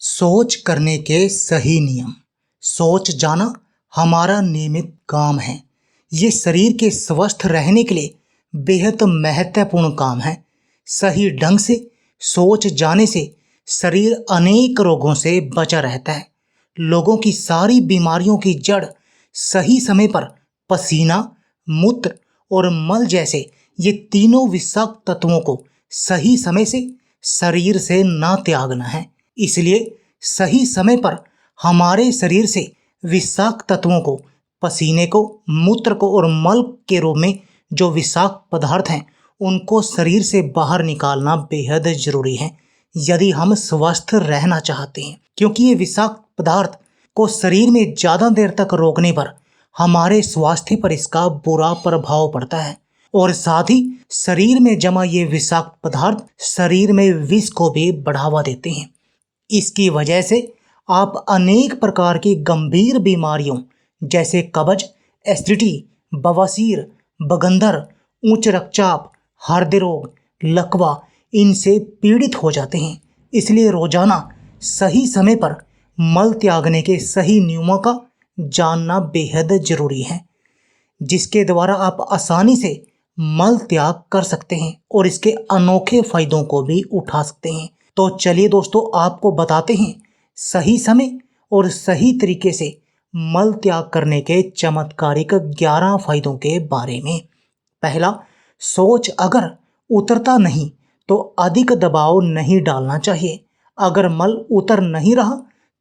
सोच करने के सही नियम। सोच जाना हमारा नियमित काम है। ये शरीर के स्वस्थ रहने के लिए बेहद महत्वपूर्ण काम है। सही ढंग से सोच जाने से शरीर अनेक रोगों से बचा रहता है। लोगों की सारी बीमारियों की जड़ सही समय पर पसीना, मूत्र और मल जैसे ये तीनों विषाक्त तत्वों को सही समय से शरीर से ना त्यागना है। इसलिए सही समय पर हमारे शरीर से विषाक्त तत्वों को, पसीने को, मूत्र को और मल के रूप में जो विषाक्त पदार्थ हैं उनको शरीर से बाहर निकालना बेहद जरूरी है यदि हम स्वस्थ रहना चाहते हैं, क्योंकि ये विषाक्त पदार्थ को शरीर में ज़्यादा देर तक रोकने पर हमारे स्वास्थ्य पर इसका बुरा प्रभाव पड़ता है और साथ ही शरीर में जमा ये विषाक्त पदार्थ शरीर में विष को भी बढ़ावा देते हैं। इसकी वजह से आप अनेक प्रकार की गंभीर बीमारियों जैसे कब्ज, एसिडिटी, बवासीर, बगंदर, उच्च रक्तचाप, हृदय रोग, लकवा इनसे पीड़ित हो जाते हैं। इसलिए रोजाना सही समय पर मल त्यागने के सही नियमों का जानना बेहद जरूरी है, जिसके द्वारा आप आसानी से मल त्याग कर सकते हैं और इसके अनोखे फायदों को भी उठा सकते हैं। तो चलिए दोस्तों, आपको बताते हैं सही समय और सही तरीके से मल त्याग करने के चमत्कारिक 11 फायदों के बारे में। पहला, सोच अगर उतरता नहीं तो अधिक दबाव नहीं डालना चाहिए। अगर मल उतर नहीं रहा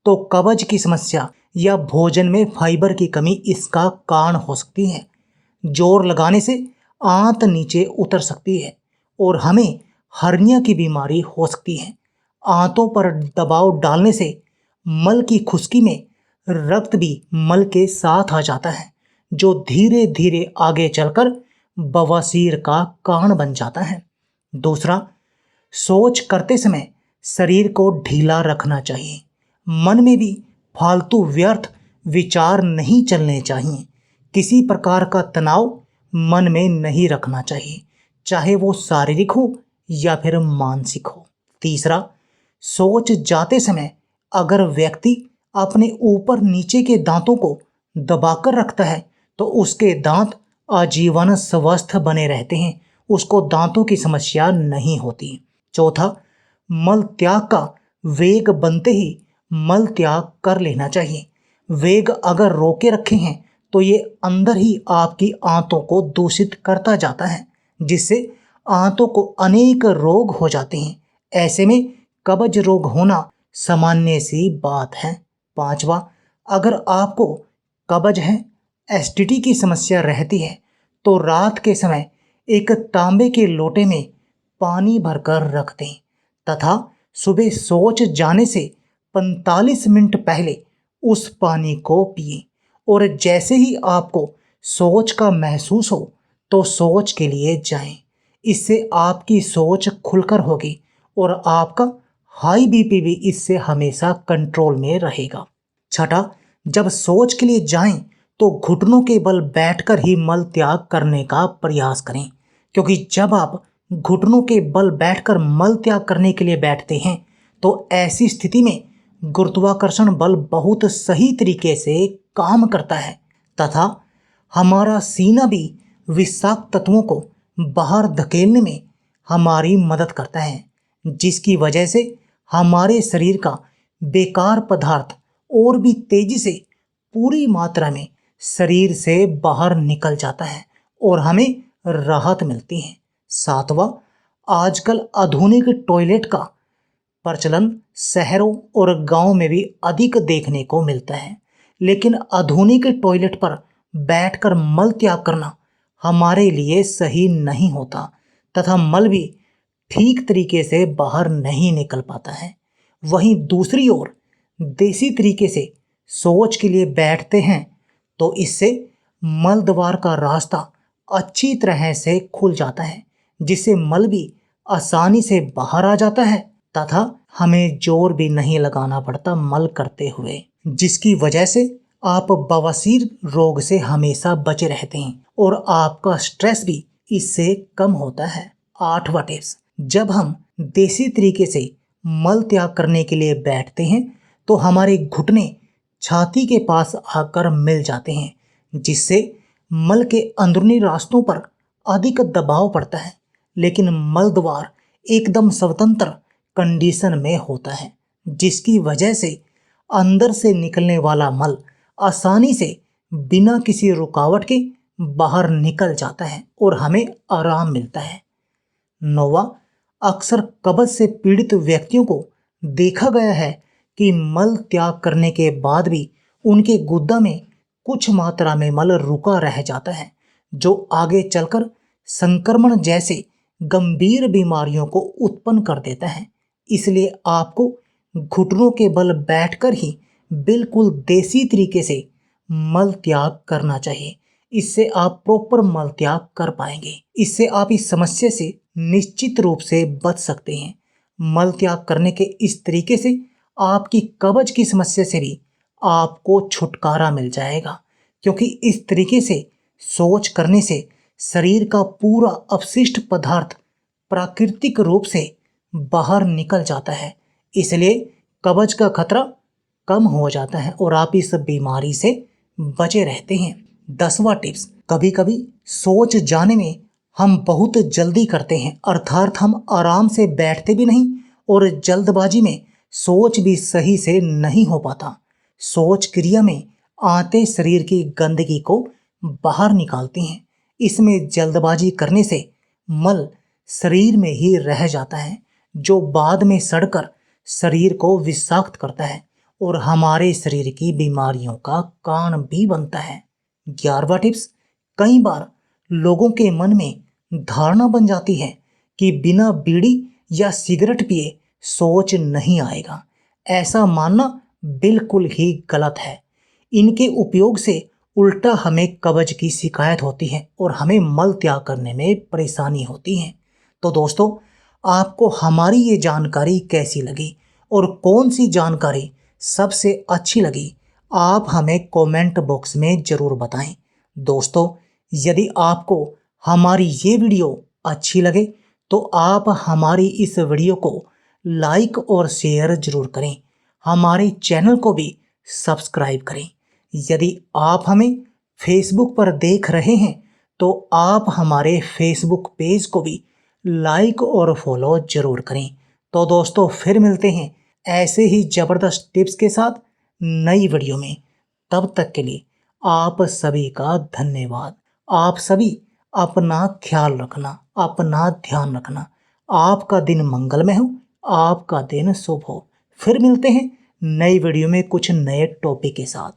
तो कब्ज की समस्या या भोजन में फाइबर की कमी इसका कारण हो सकती है। जोर लगाने से आंत नीचे उतर सकती है और हमें हर्निया की बीमारी हो सकती है। आंतों पर दबाव डालने से मल की खुश्की में रक्त भी मल के साथ आ जाता है, जो धीरे धीरे आगे चलकर बवासीर का कारण बन जाता है। दूसरा, सोच करते समय शरीर को ढीला रखना चाहिए। मन में भी फालतू व्यर्थ विचार नहीं चलने चाहिए। किसी प्रकार का तनाव मन में नहीं रखना चाहिए, चाहे वो शारीरिक हो या फिर मानसिक हो। तीसरा, सोच जाते समय अगर व्यक्ति अपने ऊपर नीचे के दांतों को दबाकर रखता है तो उसके दांत आजीवन स्वस्थ बने रहते हैं, उसको दांतों की समस्या नहीं होती। चौथा, मल त्याग का वेग बनते ही मल त्याग कर लेना चाहिए। वेग अगर रोके रखे हैं तो ये अंदर ही आपकी आंतों को दूषित करता जाता है, जिससे आंतों को अनेक रोग हो जाते हैं। ऐसे में कब्ज रोग होना सामान्य सी बात है। पांचवा, अगर आपको कब्ज है, एसिडिटी की समस्या रहती है तो रात के समय एक तांबे के लोटे में पानी भरकर रख दें तथा सुबह सोच जाने से 45 मिनट पहले उस पानी को पिए और जैसे ही आपको सोच का महसूस हो तो सोच के लिए जाएं। इससे आपकी सोच खुलकर होगी और आपका हाई बीपी भी इससे हमेशा कंट्रोल में रहेगा। छठा, जब सोच के लिए जाएं तो घुटनों के बल बैठकर ही मल त्याग करने का प्रयास करें, क्योंकि जब आप घुटनों के बल बैठकर मल त्याग करने के लिए बैठते हैं तो ऐसी स्थिति में गुरुत्वाकर्षण बल बहुत सही तरीके से काम करता है तथा हमारा सीना भी विषाक्त तत्वों को बाहर धकेलने में हमारी मदद करता है, जिसकी वजह से हमारे शरीर का बेकार पदार्थ और भी तेजी से पूरी मात्रा में शरीर से बाहर निकल जाता है और हमें राहत मिलती है। सातवां, आजकल आधुनिक टॉयलेट का प्रचलन शहरों और गांव में भी अधिक देखने को मिलता है, लेकिन आधुनिक टॉयलेट पर बैठकर मल त्याग करना हमारे लिए सही नहीं होता तथा मल भी ठीक तरीके से बाहर नहीं निकल पाता है। वहीं दूसरी ओर देसी तरीके से सोच के लिए बैठते हैं तो इससे मल द्वार का रास्ता अच्छी तरह से खुल जाता है, जिससे मल भी आसानी से बाहर आ जाता है तथा हमें जोर भी नहीं लगाना पड़ता मल करते हुए, जिसकी वजह से आप बवासीर रोग से हमेशा बचे रहते हैं और आपका स्ट्रेस भी इससे कम होता है। 8वां टिप्स, जब हम देसी तरीके से मल त्याग करने के लिए बैठते हैं तो हमारे घुटने छाती के पास आकर मिल जाते हैं, जिससे मल के अंदरूनी रास्तों पर अधिक दबाव पड़ता है। लेकिन मल द्वार एकदम स्वतंत्र कंडीशन में होता है, जिसकी वजह से अंदर से निकलने वाला मल आसानी से बिना किसी रुकावट के बाहर निकल जाता है और हमें आराम मिलता है। 9वां, अक्सर कब्ज से पीड़ित व्यक्तियों को देखा गया है कि मल त्याग करने के बाद भी उनके गुदा में कुछ मात्रा में मल रुका रह जाता है, जो आगे चलकर संक्रमण जैसे गंभीर बीमारियों को उत्पन्न कर देता है। इसलिए आपको घुटनों के बल बैठकर ही बिल्कुल देसी तरीके से मल त्याग करना चाहिए। इससे आप प्रॉपर मल त्याग कर पाएंगे। इससे आप इस समस्या से निश्चित रूप से बच सकते हैं। मल त्याग करने के इस तरीके से आपकी कब्ज की समस्या से भी आपको छुटकारा मिल जाएगा, क्योंकि इस तरीके से सोच करने से शरीर का पूरा अपशिष्ट पदार्थ प्राकृतिक रूप से बाहर निकल जाता है। इसलिए कब्ज का खतरा कम हो जाता है और आप इस बीमारी से बचे रहते हैं। 10वां टिप्स, कभी कभी सोच जाने में हम बहुत जल्दी करते हैं, अर्थात हम आराम से बैठते भी नहीं और जल्दबाजी में सोच भी सही से नहीं हो पाता। सोच क्रिया में आते शरीर की गंदगी को बाहर निकालती हैं। इसमें जल्दबाजी करने से मल शरीर में ही रह जाता है, जो बाद में सड़कर शरीर को विषाक्त करता है और हमारे शरीर की बीमारियों का कारण भी बनता है। 11वां टिप्स, कई बार लोगों के मन में धारणा बन जाती है कि बिना बीड़ी या सिगरेट पिए सोच नहीं आएगा। ऐसा मानना बिल्कुल ही गलत है। इनके उपयोग से उल्टा हमें कब्ज की शिकायत होती है और हमें मल त्याग करने में परेशानी होती है। तो दोस्तों, आपको हमारी ये जानकारी कैसी लगी और कौन सी जानकारी सबसे अच्छी लगी, आप हमें कमेंट बॉक्स में ज़रूर बताएं। दोस्तों, यदि आपको हमारी ये वीडियो अच्छी लगे तो आप हमारी इस वीडियो को लाइक और शेयर ज़रूर करें। हमारे चैनल को भी सब्सक्राइब करें। यदि आप हमें फेसबुक पर देख रहे हैं तो आप हमारे फेसबुक पेज को भी लाइक और फॉलो ज़रूर करें। तो दोस्तों, फिर मिलते हैं ऐसे ही ज़बरदस्त टिप्स के साथ नई वीडियो में। तब तक के लिए आप सभी का धन्यवाद। आप सभी अपना ख्याल रखना, अपना ध्यान रखना। आपका दिन मंगलमय हो, आपका दिन शुभ हो। फिर मिलते हैं नई वीडियो में कुछ नए टॉपिक के साथ।